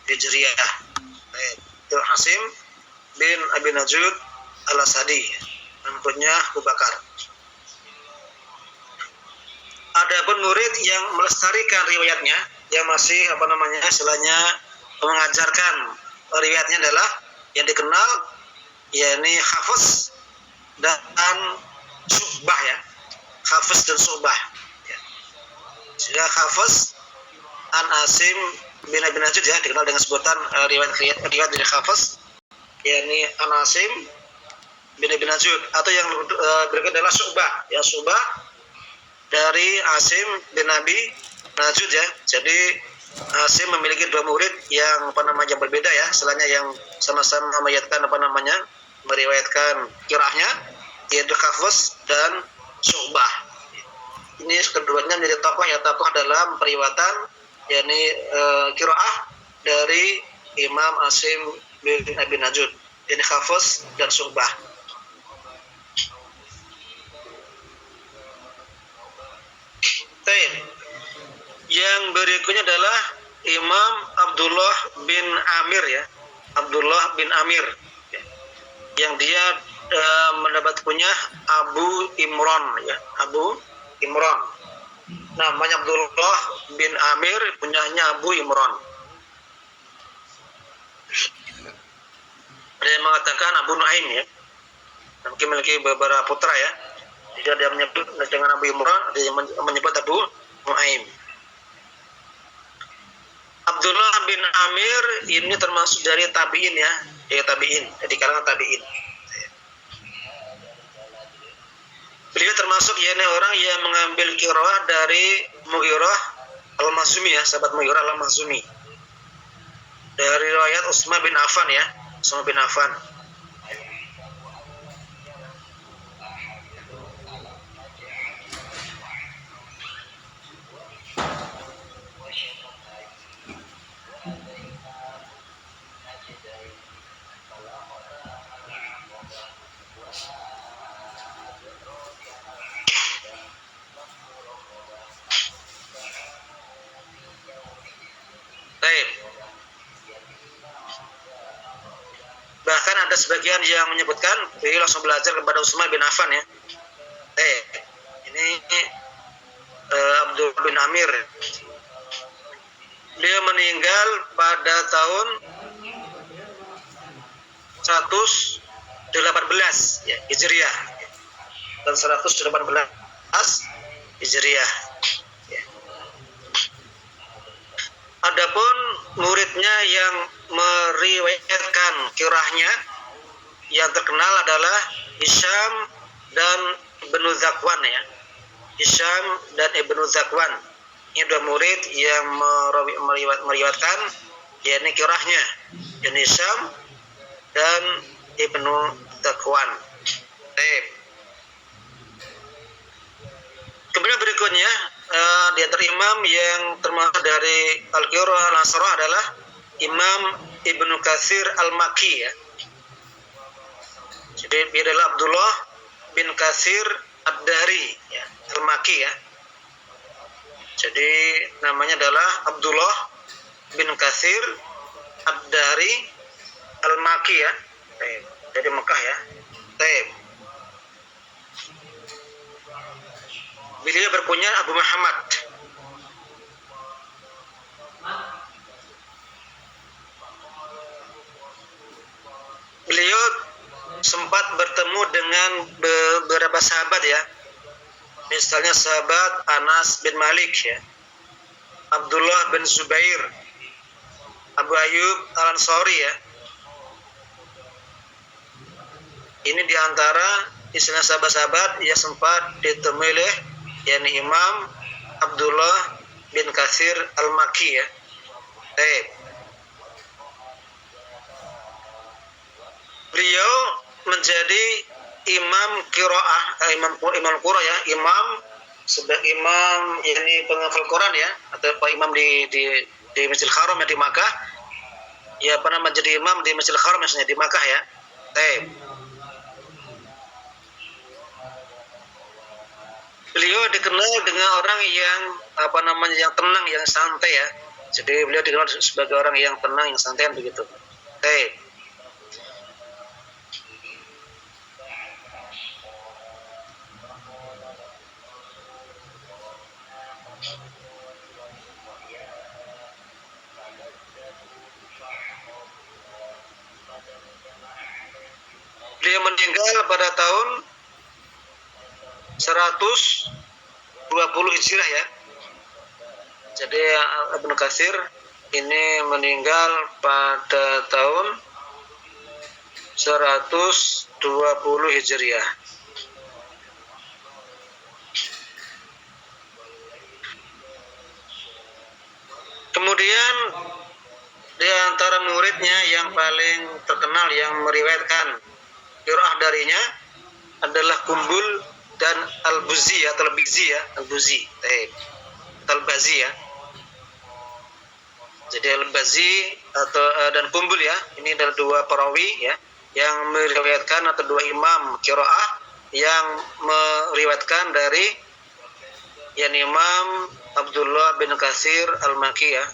Hijriah. Itu Asim bin Abi Najud Al-Asadi, menurutnya Abu Bakar. Adapun murid yang melestarikan riwayatnya, yang masih istilahnya mengajarkan riwayatnya adalah yang dikenal yakni Hafiz dan Syu'bah ya. Hafiz dan Syu'bah. Ya. Sehingga Hafiz an Asim bin Abi Najud ya dikenal dengan sebutan riwayat dari Hafiz yakni an Asim bin Abi Najud, atau yang berikut adalah Syu'bah. Ya, Syu'bah dari Asim bin Abi Najud ya. Jadi Asim memiliki dua murid yang berbeda ya, selainnya yang sama-sama meriwayatkan qiraahnya, yaitu Hafiz dan Syu'bah. Ini keduanya menjadi tokoh dalam periwayatan yakni qiraah dari Imam Asim bin Abi Najud, yakni Hafiz dan Syu'bah. Yang berikutnya adalah Imam Abdullah bin Amir ya, Abdullah bin Amir ya. Yang dia mendapat kunyah Abu Imran ya, Abu Imran. Namanya Abdullah bin Amir, kunyahnya Abu Imran. Ada yang mengatakan Abu Nuaim ya, mungkin memiliki beberapa putra ya. Jika dia menyebut dengan Abu Imran, dia menyebut Abu Nuaim. Abdullah bin Amir ini termasuk dari tabi'in ya, tabi'in, dari kalangan tabi'in. Beliau termasuk orang yang mengambil qiraah dari Mughirah Al-Makhzumi ya, sahabat Mughirah Al-Makhzumi. Dari riwayat Utsman bin Affan ya, Utsman bin Affan. Bahkan ada sebagian yang menyebutkan beliau langsung belajar kepada Utsman bin Affan ya. Ini Abdullah bin Amir. Dia meninggal pada tahun 118 ya, Hijriah. Dan 118 Hijriah. Ya. Adapun muridnya yang meriwayatkan qiraahnya yang terkenal adalah Hisham dan Ibnu Zakwan ya. Hisham dan Ibnu Zakwan. Ini dua murid yang meriwayatkan yakni qiraahnya, yakni Hisham dan Ibnu Zakwan. Kemudian berikutnya di antara imam yang termasuk dari Al-Qira'ah Al-Asrah adalah Imam Ibnu Katsir Al-Makki ya. Jadi dia adalah Abdullah bin Katsir Ad-Dari ya, Al-Makki ya. Jadi namanya adalah Abdullah bin Katsir Ad-Dari Al-Makki ya. Dari Mekah ya. Beliau berkunyah Abu Muhammad. Beliau sempat bertemu dengan beberapa sahabat ya. Misalnya sahabat Anas bin Malik ya, Abdullah bin Zubair, Abu Ayyub Al-Ansari ya. Ini diantara istilah sahabat-sahabat yang sempat ditemui oleh yakni Imam Abdullah bin Katsir Al-Makki ya. Beliau menjadi imam qiraah, imam qiraah ya, imam sebagai imam yakni penghafal Quran ya, atau imam di Masjidil Haram ya di Makkah. Ya pernah menjadi imam di Masjidil Haram misalnya di Makkah ya. Beliau dikenal dengan orang yang yang tenang, yang santai ya. Jadi beliau dikenal sebagai orang yang tenang, yang santai begitu. Beliau meninggal pada tahun 120 Hijriah ya. Jadi Ibnu Katsir ini meninggal pada tahun 120 Hijriah. Kemudian di antara muridnya yang paling terkenal yang meriwayatkan qiraah darinya adalah Kumbul dan Al-Buzi ya, Al-Bizi ya, Al-Buzi, Al-Bazi ya. Jadi Al-Bazi atau dan Kumbul ya, ini adalah dua perawi ya yang meriwayatkan atau dua imam qiraah yang meriwayatkan dari yang Imam Abdullah bin Katsir Al-Makki ya.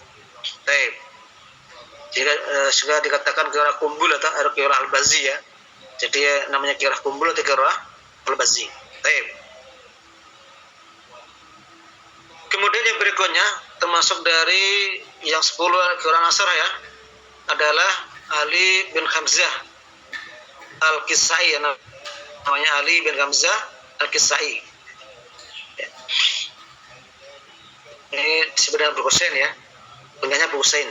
Jika sudah dikatakan qiraah Kumbul atau qiraah Al-Bazi ya. Jadi namanya qiraah Kumbul atau qiraah Al-Bazi. Kemudian yang berikutnya termasuk dari yang 10 qiraah Asr ya adalah Ali bin Hamzah Al-Kisai ya, namanya Ali bin Hamzah Al-Kisai. Ini sebenarnya Abu Husain ya, bunganya Abu Husain.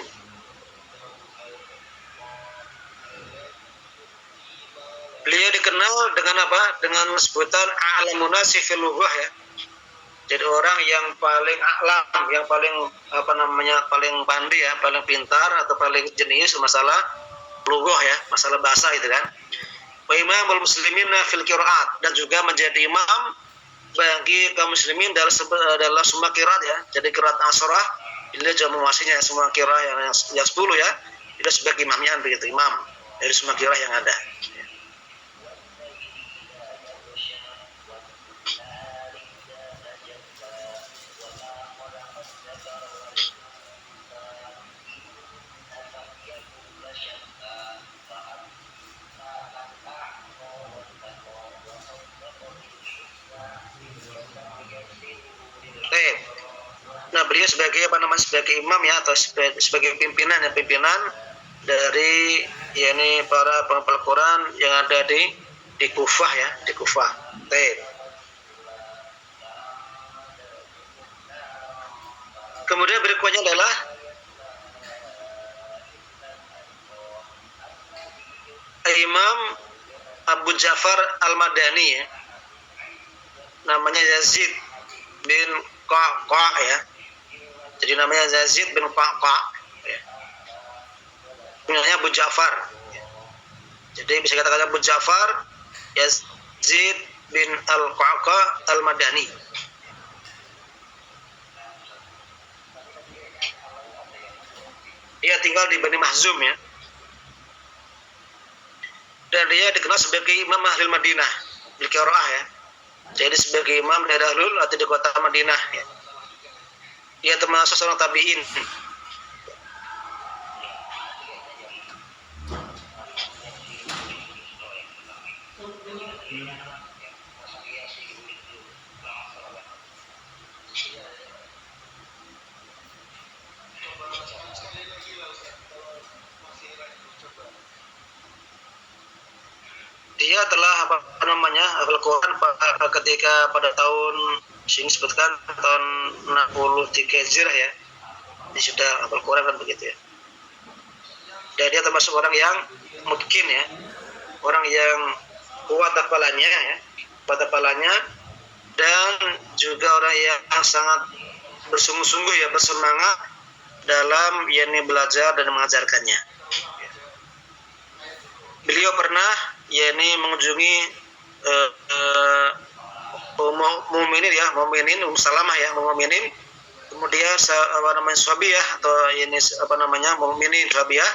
Beliau dikenal dengan apa? Dengan sebutan a'lamun nasi fil lughah ya. Jadi orang yang paling a'lam, yang paling paling pandai ya, paling pintar atau paling jenius masalah lughah ya, masalah bahasa itu kan. Wa imamul muslimin fil qiraat, dan juga menjadi imam bagi kaum muslimin dalam semua qiraat ya. Jadi qiraat asrah dia juga menguasainya semua qiraat yang 10 ya. Dia sebagai imamnya begitu, imam dari semua qiraat yang ada. Nah, beliau sebagai sebagai imam ya, atau sebagai pimpinan dari yakni para penghafal Quran yang ada di Kufah ya, di Kufah. Kemudian berikutnya adalah Imam Abu Ja'far Al-Madani ya. Namanya Yazid bin Qaqa ya. Jadi namanya Yazid bin Qaqa ya. Namanya Abu Ja'far. Jadi bisa katakan Abu Ja'far Yazid bin Al-Qaqa Al-Madani. Dia tinggal di Bani Mahzum ya. Dan dia dikenal sebagai Imam Ahlul Madinah bil qiraah ya. Jadi sebagai imam dari Ahlul atau di kota Madinah ya. Dia termasuk seorang tabi'in. Dia telah hafal Quran ketika pada tahun sing sebutkan tahun 63 Hijriah ya. Dia sudah hafal Quran kan begitu ya. Dan dia termasuk orang yang mungkin ya, orang yang kuat hafalannya ya, dan juga orang yang sangat bersungguh-sungguh ya, bersemangat dalam yakni belajar dan mengajarkannya. Beliau pernah yakni mengunjungi mukminin Salamah ya, mukminin, kemudian Sahabiyah atau ini mukminin Sahabiyah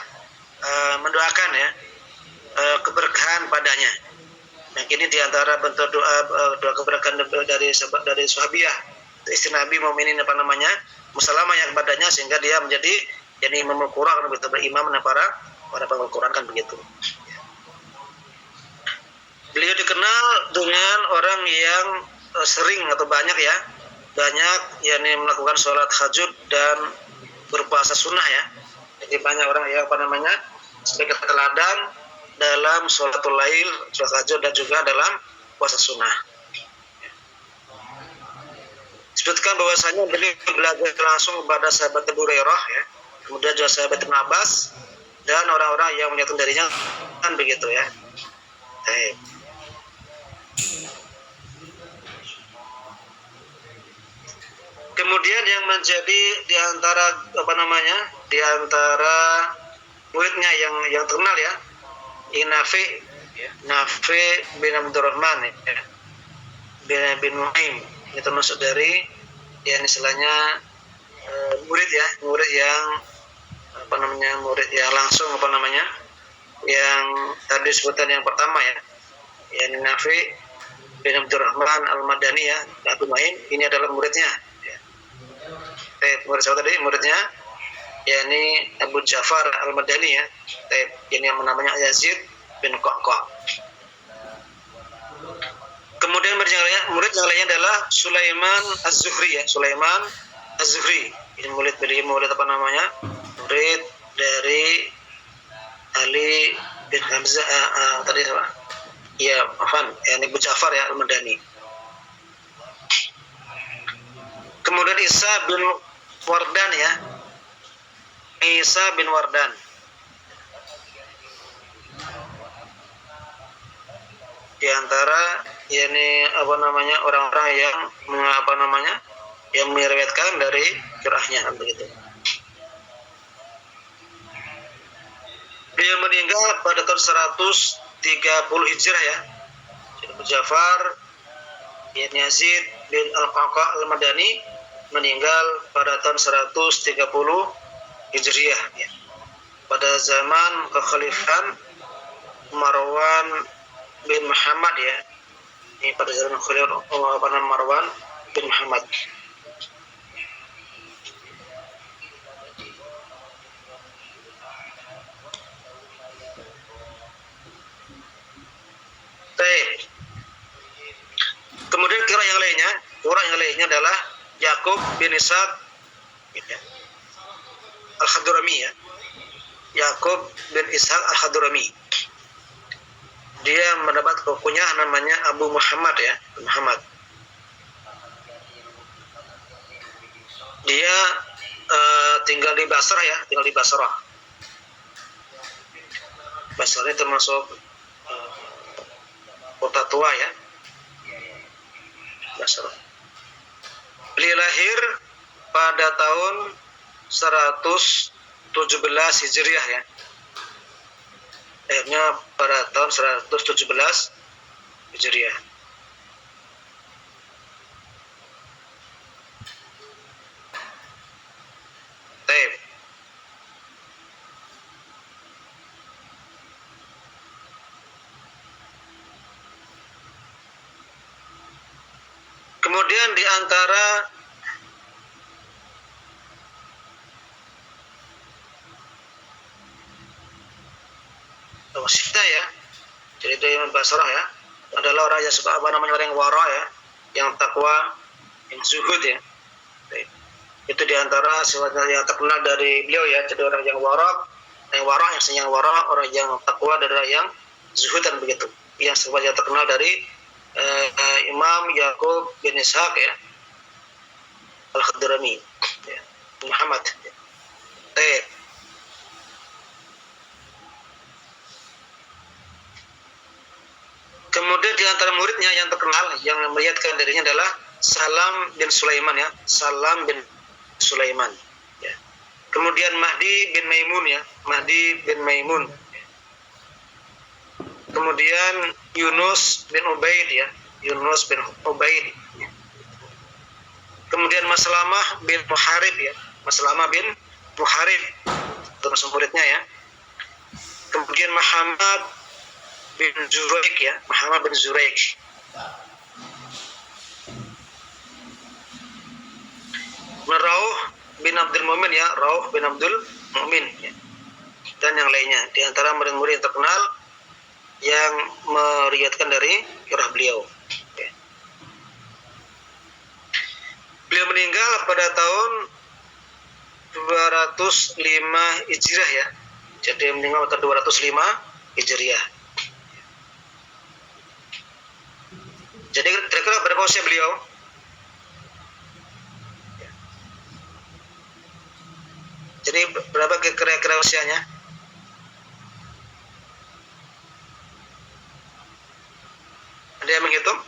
mendoakan ya keberkahan padanya. Nah, ini diantara bentuk doa keberkahan dari Sahabiyah, istri Nabi mukminin musalamah yang kepadanya sehingga dia menjadi imam Al-Quran, begitu, berimam para penghafal Quran kan begitu. Beliau dikenal dengan orang yang sering atau banyak melakukan sholat tahajud dan berpuasa sunnah ya. Jadi banyak orang yang sebagai teladan dalam sholatul lail, sholat tahajud dan juga dalam puasa sunnah. Disebutkan bahwasanya beliau belajar langsung kepada sahabat Abu Hurairah ya, kemudian juga sahabat Ibnu Abbas dan orang-orang yang menyatu darinya kan begitu ya. Kemudian yang menjadi di antara muridnya yang terkenal ya, Nafi bin Abdurrahman bin Nuaim, ini termasuk dari istilahnya murid yang murid yang langsung yang tadi disebutkan yang pertama ya, Nafi bin Abdurrahman Al-Madani ya, Abu Nuaim, ini adalah muridnya. Muridnya yakni Abu Ja'far Al-Madani ya. Ini yang namanya Yazid bin Qaqqa. Kemudian murid yang lainnya adalah Sulaiman Az-Zuhri ya, Sulaiman Az-Zuhri. Ini murid dari Ali bin Hamzah tadi apa? Ya, ini Abu Ja'far ya Al-Madani. Kemudian Isa bin Wardan ya. Isa bin Wardan. Di antara orang-orang yang yang meriwayatkan dari qiraahnya begitu. Dia meninggal pada tahun 130 Hijrah ya. Abu Ja'far Yazid bin Al-Qaqqa Al-Madani meninggal pada tahun 130 Hijriah ya. Pada zaman kekhalifahan Marwan bin Muhammad ya. Ini pada zaman kekhalifahan Marwan bin Muhammad. Kemudian qiraah yang lainnya adalah Yakub bin Ishaq Al-Hadrami ya. Yakub bin Ishaq Al-Hadrami. Dia mendapat kunyah namanya Abu Muhammad ya, Muhammad. Dia tinggal di Basrah ya, Basrah ini termasuk kota tua ya. Basrah. Beliau lahir pada tahun 117 Hijriah ya. Lahirnya pada tahun 117 Hijriah. Kemudian di antara wasitnya ya, jadi dari Basrah ya, adalah orang yang suka orang yang wara ya, yang takwa, yang zuhud ya. Itu di antara sesuatu yang terkenal dari beliau ya, jadi orang yang wara, orang yang takwa adalah yang zuhud dan begitu. Yang semuanya terkenal dari Imam Yakub bin Ishaq ya Al-Hadrami ya, Muhammad ya. Kemudian di antara muridnya yang terkenal yang meriwayatkan darinya adalah Salam bin Sulaiman ya, Salam bin Sulaiman ya. Kemudian Mahdi bin Maimun ya. Kemudian Yunus bin Ubaid ya, Kemudian Maslamah bin Muharib ya, termasuk muridnya ya. Kemudian Muhammad bin Zuraik ya, Rauh bin Abdul Mumin ya, Rauh bin Abdul Mumin ya. Dan yang lainnya di antara murid-murid yang terkenal yang meriwayatkan dari qiraah beliau. Ya. Beliau meninggal pada tahun 205 Hijriah ya. Jadi meninggal pada 205 Hijriah. Jadi kira-kira berapa usia beliau? Jadi berapa kira-kira usianya? Ada yang menghitung?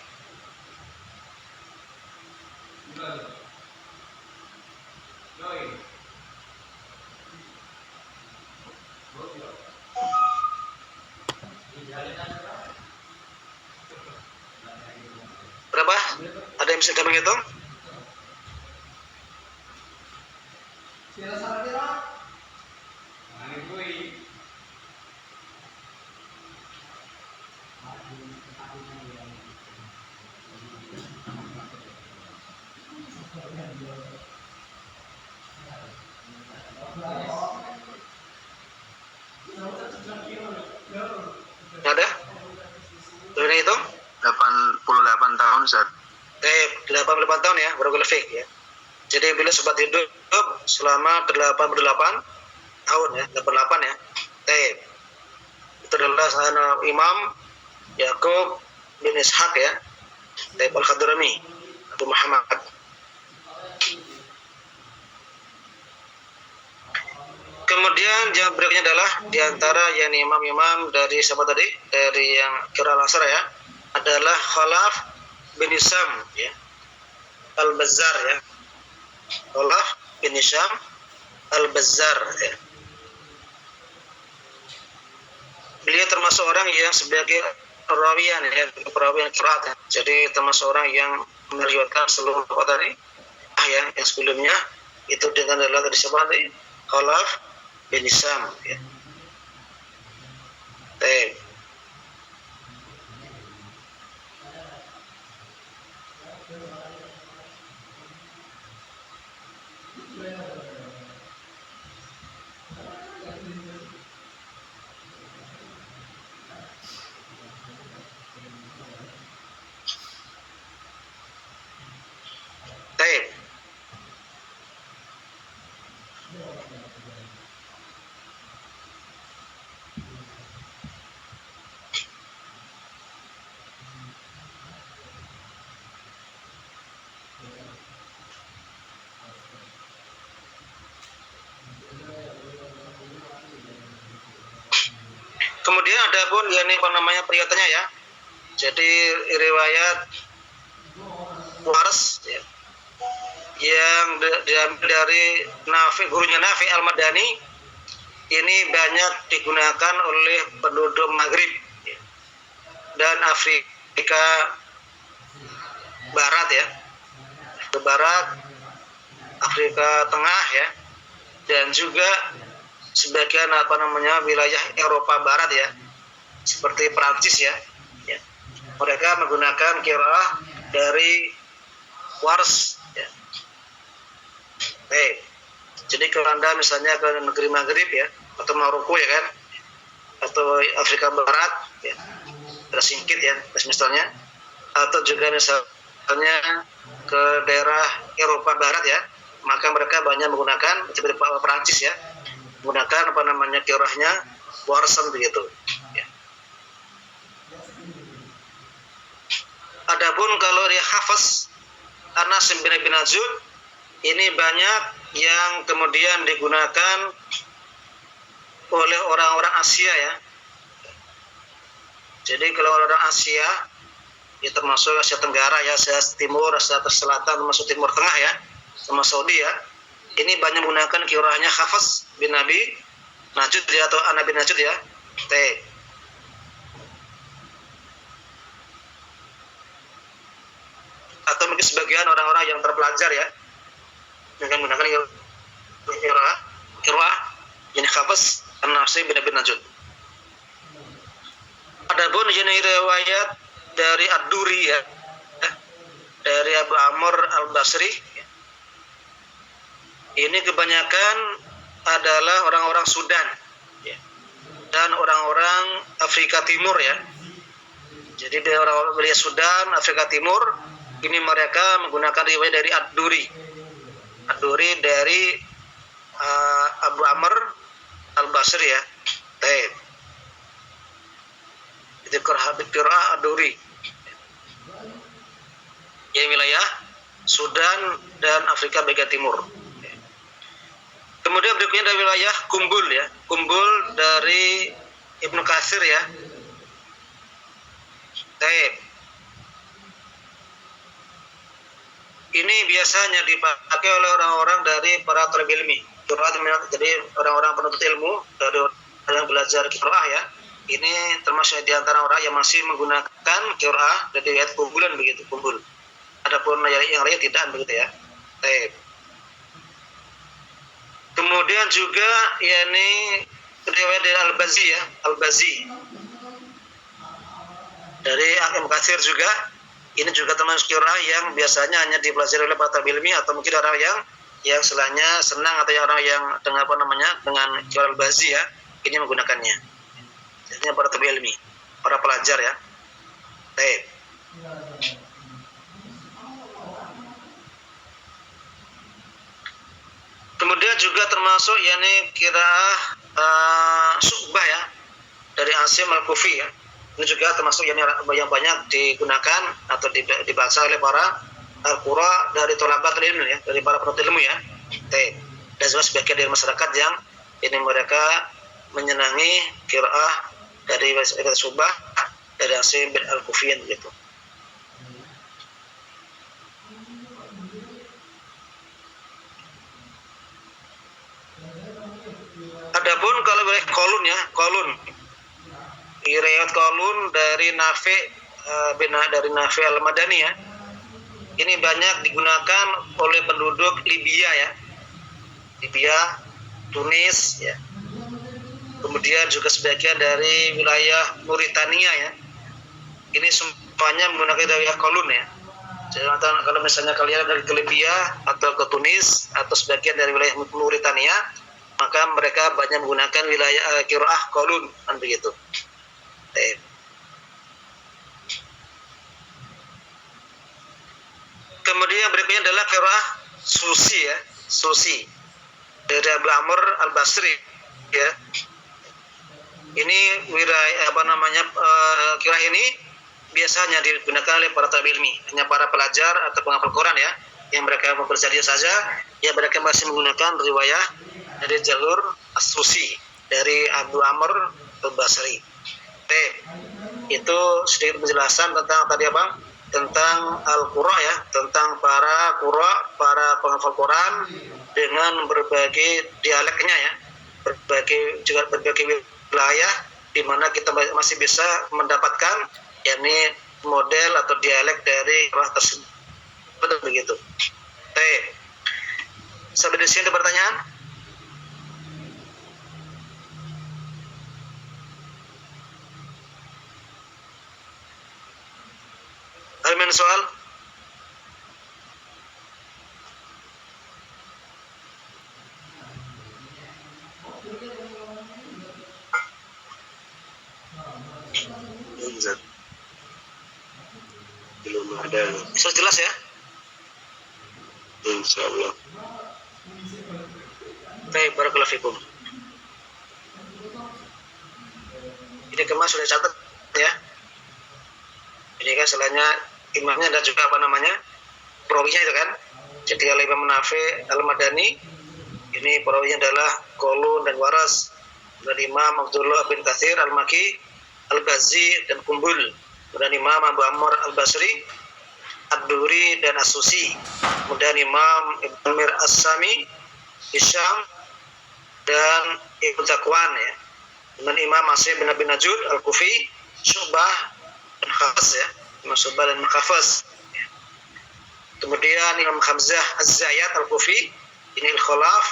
Berapa? Ada yang bisa menghitung? Ada? Sudah hitung? 88 tahun Ustaz. 88 tahun ya, Barakallahu fiik ya. Jadi beliau sempat hidup selama 88 tahun ya, 88 ya. Itu adalah Imam Yakub bin Ishaq ya. Al-Khadrami, Abu Muhammad. Kemudian yang berikutnya adalah diantara yang imam-imam dari siapa tadi? Dari yang qiraah al-asr ya, adalah Khalaf bin Hisham ya, Al-Bazzar ya. Khalaf bin Hisham Al-Bazzar ya. Beliau termasuk orang yang sebagai perawian ya, perawian qiraat ya. Jadi termasuk orang yang meriwayatkan seluruh apa tadi? Ya, yang sebelumnya itu dengan adalah dari siapa tadi? Khalaf bin Hisham ya. Kemudian ada pun ya ini apa namanya periwayatnya ya. Jadi riwayat Waras ya, yang diambil dari Nafi, gurunya Nafi Al-Madani, ini banyak digunakan oleh penduduk Maghrib ya, dan Afrika Barat ya, ke Barat, Afrika Tengah ya, dan juga sebagian apa namanya wilayah Eropa Barat ya, seperti Prancis ya. Mereka menggunakan qiraah dari Wars ya. Jadi kalau Anda misalnya ke negeri Maghrib ya, atau Maroko ya kan, atau Afrika Barat ya, tersingkit ya misalnya, atau juga misalnya ke daerah Eropa Barat ya, maka mereka banyak menggunakan seperti Prancis ya, menggunakan apa namanya qiraahnya Warsan begitu ya. Adapun kalau dia hafaz Anas bin Najud, ini banyak yang kemudian digunakan oleh orang-orang Asia ya. Jadi kalau orang Asia, ya termasuk Asia Tenggara ya, Asia Timur, Asia Selatan, termasuk Timur Tengah ya, sama Saudi ya, ini banyak menggunakan qiraahnya Hafs bin Nabi Najud ya, atau Anas bin Najud ya. Atau mungkin sebagian orang-orang yang terpelajar ya, yang menggunakan qiraah yang Hafs Anas bin Nabi Najud. Adapun jenis riwayat dari Ad-Duri ya, dari Abu Amr Al-Basri, Ini kebanyakan adalah orang-orang Sudan ya, dan orang-orang Afrika Timur ya. Jadi dari orang-orang wilayah Sudan, Afrika Timur, ini mereka menggunakan riwayat dari Ad-Duri dari Abu Amr Al-Basri ya. Baik. Itu qira'ah Ad-Duri. Yang wilayah Sudan dan Afrika bagian timur. Kemudian berikutnya dari wilayah Kumbul ya. Kumbul dari Ibnu Katsir ya. Baik. Ini biasanya dipakai oleh orang-orang dari para talib ilmi. Jadi orang-orang penuntut ilmu dari yang belajar qiraah ya. Ini termasuk di antara orang yang masih menggunakan qiraah dari riwayat kumpulan begitu, kumpul. Adapun yang lain tidak begitu ya. Baik. Kemudian juga yakni riwayat dari Al-Bazi ya, Al-Bazi. Dari Ibnu Katsir juga, ini juga termasuk qiraah yang biasanya hanya dipelajari oleh para talib ilmi atau mungkin orang yang selanya senang atau orang yang dengan dengan qiraah Al-Bazi ya, ini menggunakannya. Jadi para talib ilmi, para pelajar ya. Baik. Kemudian juga termasuk yakni qiraah Syu'bah ya, dari Asim Al-Kufi ya. Ini juga termasuk yang banyak digunakan atau dibaca oleh para al-qura dari thalabatul ilmi ya, dari para penuntut ilmu ya. Dan juga sebagian dari masyarakat yang ini mereka menyenangi qiraah dari Syu'bah dari Asim bin Al-Kufi gitu. Adapun kalau boleh kolun riwayat kolun dari Nafi dari Nafi Al-Madani ya. Ini banyak digunakan oleh penduduk Libya ya. Libya, Tunis ya. Kemudian juga sebagian dari wilayah Mauritania ya. Ini semuanya menggunakan riwayat kolun ya. Jadi kalau misalnya kalian dari ke Libya atau ke Tunis atau sebagian dari wilayah Mauritania, maka mereka banyak menggunakan wilayah qiraah kolun kan begitu. Kemudian berikutnya adalah qiraah Susi ya, Susi dari Abu Amr Al-Basri ya. Ini qiraah ini biasanya digunakan oleh para talib ilmi, hanya para pelajar atau penghafal Quran ya, yang mereka mempelajari saja, ya mereka masih menggunakan riwayat dari jalur As-Susi dari Abu Amr Al-Basri. Itu sedikit penjelasan tentang tadi apa? Tentang al-qura ya, tentang para qura, para penghafal Quran dengan berbagai dialeknya ya, berbagai wilayah di mana kita masih bisa mendapatkan yakni model atau dialek dari qiraah tersebut begitu. Sampai di sini ada pertanyaan? Ada soal? Belum ada. Bisa jelas ya? Insya Allah. Baik, barakallahu fikum. Ini kemas sudah catat ya. Ini kan selainnya imamnya dan juga perawinya itu kan. Jadi oleh Imam Nafi Al-Madani, ini perawinya adalah Kolun dan Waras, dan Imam Abdullah bin Katsir Al-Maki, Al-Bazi dan Kumbul, dan Imam Abu Amr Al-Basri, Ad-Duri dan As-Susi, kemudian Imam Ibn Mir As-Sami, Hisham dan Ibn Zakwan ya, dengan Imam Asim bin Abi Najud Al-Kufi, Syu'bah dan Khafas ya, Imam Syu'bah dan Khafas. Kemudian Imam Hamzah Az-Zayat Al-Kufi, ini Al-Khalaf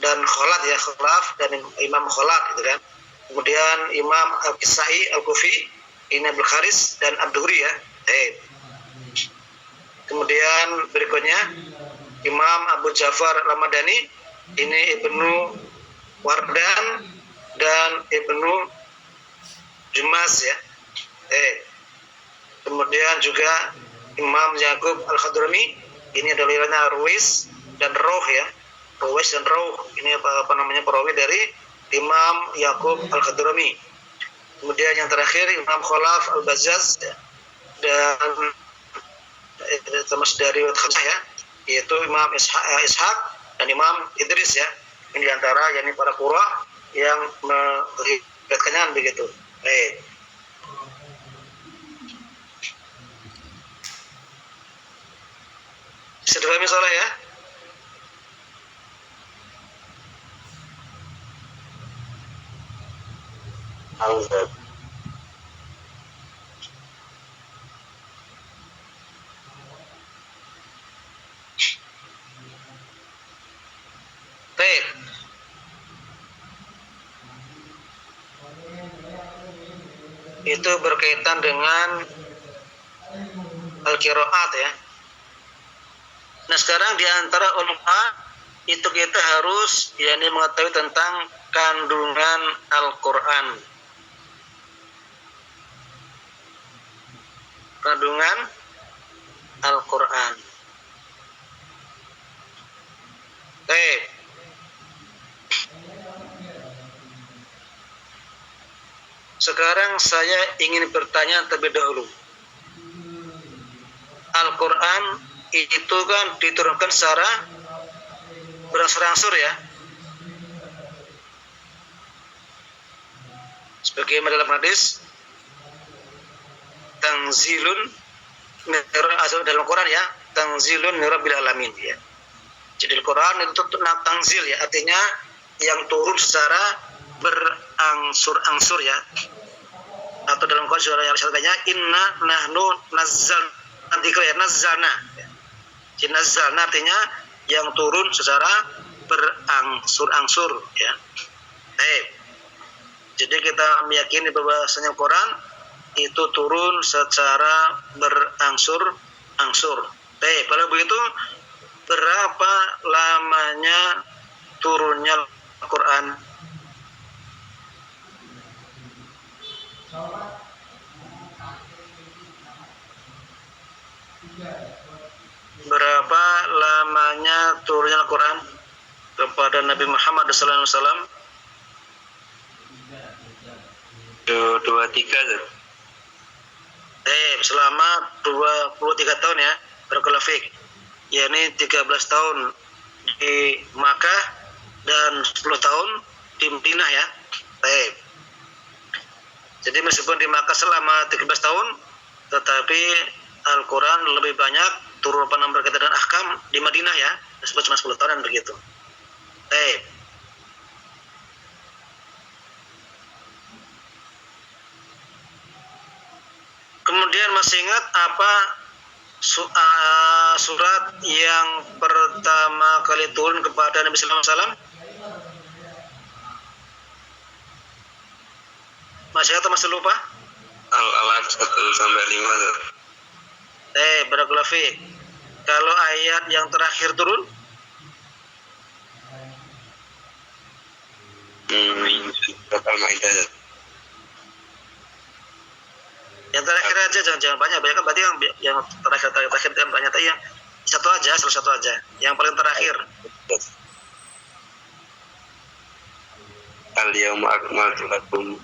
dan Khalat ya, Khalaf dan Imam Khalat gitu kan. Kemudian Imam Al-Kisai Al-Kufi, ini Abdul Kharis dan Ad-Duri ya. Kemudian berikutnya Imam Abu Ja'far Ramadhani, ini Ibnu Wardan dan Ibnu Jumas ya. Kemudian juga Imam Yakub Al-Hadrami, ini adalah Ruwais dan Rauh ya. Ruwais dan Rauh ini apa namanya perawi dari Imam Yakub Al-Hadrami. Kemudian yang terakhir Imam Khalaf Al-Bazzaz ya, dan termasuk dari Khamsah ya, yaitu Imam Ishaq dan Imam Idris ya. Ini diantara yakni para qurra yang meriwayatkannya begitu. Bisa dipahami soalnya ya? Ustaz. Baik. Itu berkaitan dengan al-qiraat ya. Nah sekarang di antara ulama itu kita harus yakni mengetahui tentang kandungan Al-Quran. Kandungan Al-Quran. Baik. Sekarang saya ingin bertanya terlebih dahulu. Al-Quran itu kan diturunkan secara berangsur-angsur ya. Sebagaimana dalam hadis tanzilun dalam Quran ya, tanzilun min rabbil alamin ya. Jadi Al-Quran itu tanzil ya, artinya yang turun secara berangsur-angsur ya. Atau dalam Quran surah yang disebutkannya inna nahnu nazzalna. Jadi nazzalna artinya yang turun secara berangsur-angsur ya. Jadi kita meyakini bahwasanya Quran itu turun secara berangsur-angsur. Kalau begitu berapa lamanya turunnya Al-Quran? Berapa lamanya turunnya Al-Quran kepada Nabi Muhammad SAW? 23. Selama 23 tahun ya, barakallahu fiik. Yakni 13 tahun di Makkah dan 10 tahun di Madinah ya. Jadi meskipun di Makkah selama 13 tahun, tetapi Al-Quran lebih banyak turun berkaitan dengan ahkam di Madinah ya, disebut cuma 10 tahunan begitu. Kemudian masih ingat apa surat yang pertama kali turun kepada Nabi Sallallahu Alaihi Wasallam? Masih ingat atau masih lupa? Al-Alaq 1-5. Barakallahu fiik. Kalau ayat yang terakhir turun? Al-Maidah. Yang terakhir aja, jangan banyak kan berarti yang terakhir kan banyak, tapi yang satu aja, salah satu aja. Yang paling terakhir. Al-Yawma akmaltu lakum.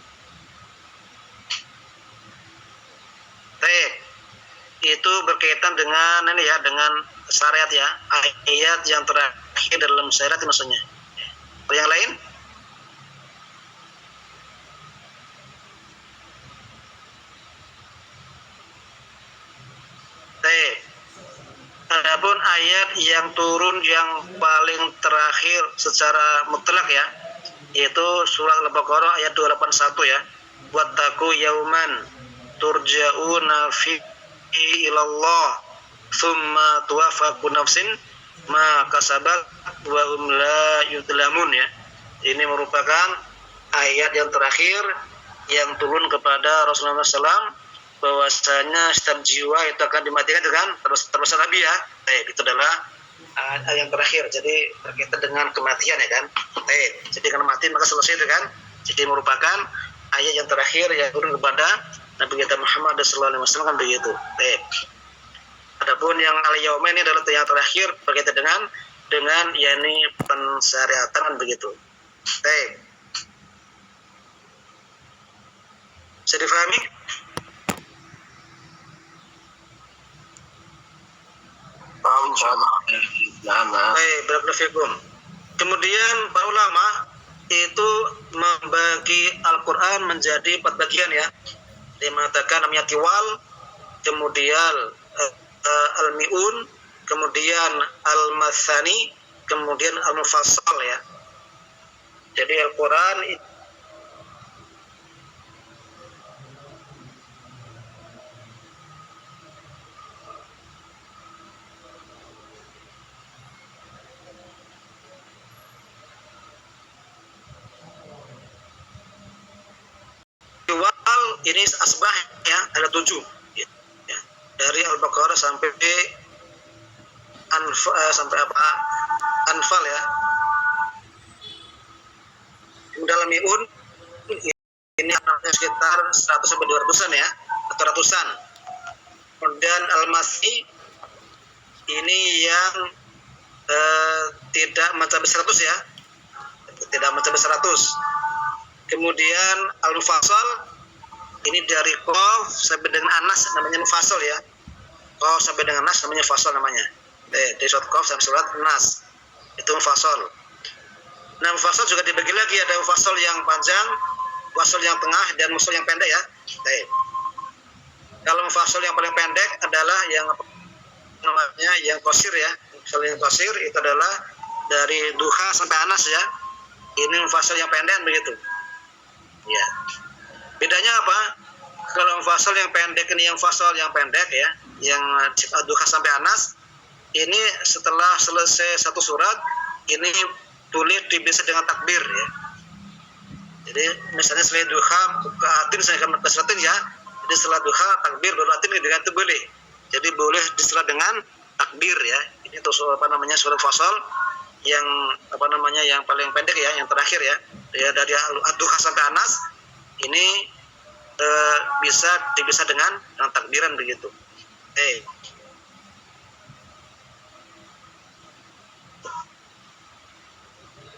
Itu berkaitan dengan ini ya, dengan syariat ya, ayat yang terakhir dalam syariat maksudnya. Yang lain? Adapun ayat yang turun yang paling terakhir secara mutlak ya, yaitu surat Al-Baqarah ayat 281 ya. Wattaqu yauman turja'una fihi ilallah tsumma tuwaffa nafsin ma kasabat wa hum la yudlamun ya. Ini merupakan ayat yang terakhir yang turun kepada Rasulullah SAW, bahwasanya setiap jiwa itu akan dimatikan dengan terus Nabi ya. Itu adalah yang terakhir. Jadi berkaitan dengan kematian ya kan. Jadi karena mati maka selesai itu kan. Jadi merupakan ayat yang terakhir yang turun kepada Nabi kita Muhammad sallallahu alaihi wasallam kan begitu. Adapun yang al-yauma ini adalah yang terakhir berkaitan dengan yakni pensyariatan kan begitu. Bisa difahami? Paham, insyaallah. Barakallahu fikum. Kemudian para ulama itu membagi Al-Quran menjadi 4 bagian ya. Dia mengatakan namanya tiwal, kemudian al-mi'un, kemudian al-mathani, kemudian al-mufassal ya. Jadi Al-Quran ini asbah ya, ada 7 ya. Dari Al-Baqarah sampai sampai Anfal ya. Dalam mi'un ini sekitar 100 sampai 200-an ya, atau ratusan. Kemudian Al-Masih ini yang tidak mencapai 100 ya. Tidak mencapai 100. Kemudian Al-Mufassal ini dari Qaf sampai dengan Anas namanya mufassal ya. Qaf sampai dengan Nas namanya fasal namanya. Dari surat Qaf sampai surat Nas itu mufassal. Nah, mufassal juga dibagi lagi, ada mufassal yang panjang, mufassal yang tengah, dan mufassal yang pendek ya. Kalau mufassal yang paling pendek adalah yang namanya yang qasir ya. Mufassal yang qasir itu adalah dari Duha sampai Anas ya. Ini mufassal yang pendek begitu. Ya. Bedanya apa? Kalau fasal yang pendek ini yang fasal yang pendek ya, yang Duha sampai Anas ini setelah selesai satu surat ini boleh dibaca dengan takbir ya. Jadi misalnya setelah Duha ke atin saya akan ke suratin ya. Jadi setelah Duha takbir baru atin diganti boleh. Jadi boleh diselah dengan takbir ya. Ini tuh namanya surat fasal yang yang paling pendek ya, yang terakhir ya. Ya dari Duha sampai Anas ini bisa dipisah dengan takbiran begitu.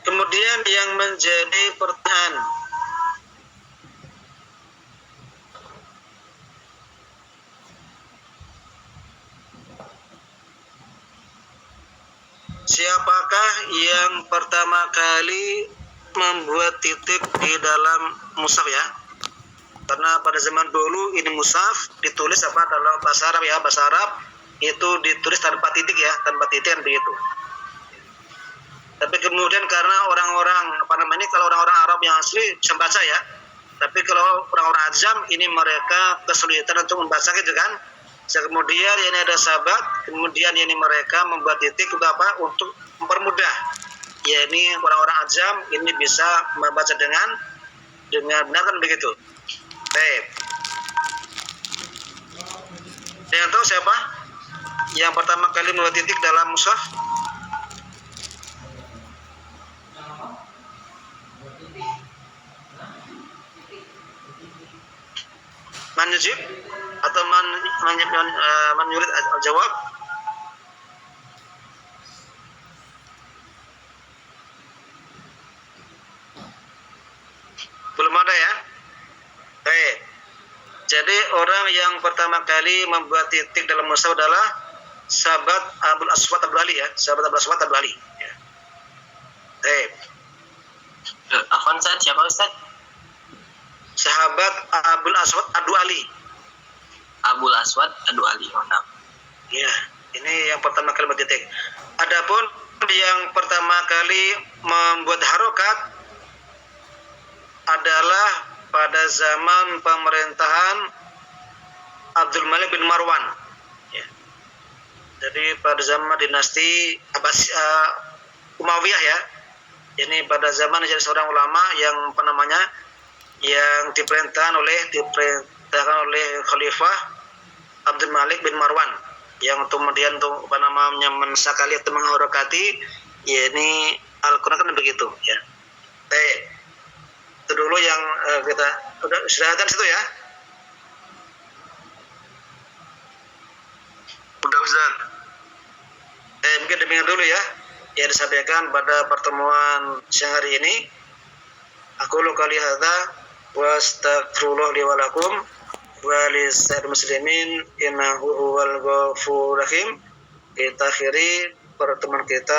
Kemudian yang menjadi pertanyaan, siapakah yang pertama kali membuat titik di dalam mushaf ya? Karena pada zaman dulu ini mushaf ditulis dalam bahasa Arab ya, bahasa Arab itu ditulis tanpa titik ya, tanpa titik kan begitu. Tapi kemudian karena orang-orang kalau orang-orang Arab yang asli bisa baca ya, tapi kalau orang-orang Ajam ini mereka kesulitan untuk membaca gitu kan. Kemudian ini ada sahabat, kemudian ini mereka membuat titik untuk apa? Untuk mempermudah. Ya ini orang-orang Ajam ini bisa membaca dengan benar kan begitu. Yang tahu siapa yang pertama kali membuat titik dalam mushaf? Man yujib atau man yurid al-jawab? Belum ada ya? Jadi orang yang pertama kali membuat titik dalam mushaf adalah sahabat Abul Aswad Abdul ya, sahabat Abul Aswad Abdul ya. Afwan Ustaz, siapa Ustaz? Sahabat Abul Aswad Abdul Ali. Abul Aswad Abdul Ali. Ya, ini yang pertama kali membuat titik. Adapun yang pertama kali membuat harokat adalah pada zaman pemerintahan Abdul Malik bin Marwan ya. Jadi pada zaman dinasti Umayyah ya. Ini pada zaman jadi seorang ulama yang yang diperintahkan oleh Khalifah Abdul Malik bin Marwan yang kemudian tuh apa namanya mensakali atau menghorokati, ya ini Al-Quran kan begitu ya. Itu dulu yang kita sudah ada situ ya. Udah Ustaz. Mungkin demikian dulu ya yang disampaikan pada pertemuan siang hari ini. Aku qouli hadza wa astaghfirullah li wa lakum wa lisa'il muslimin innahu huwal ghafurur rahim. Kita akhiri pertemuan kita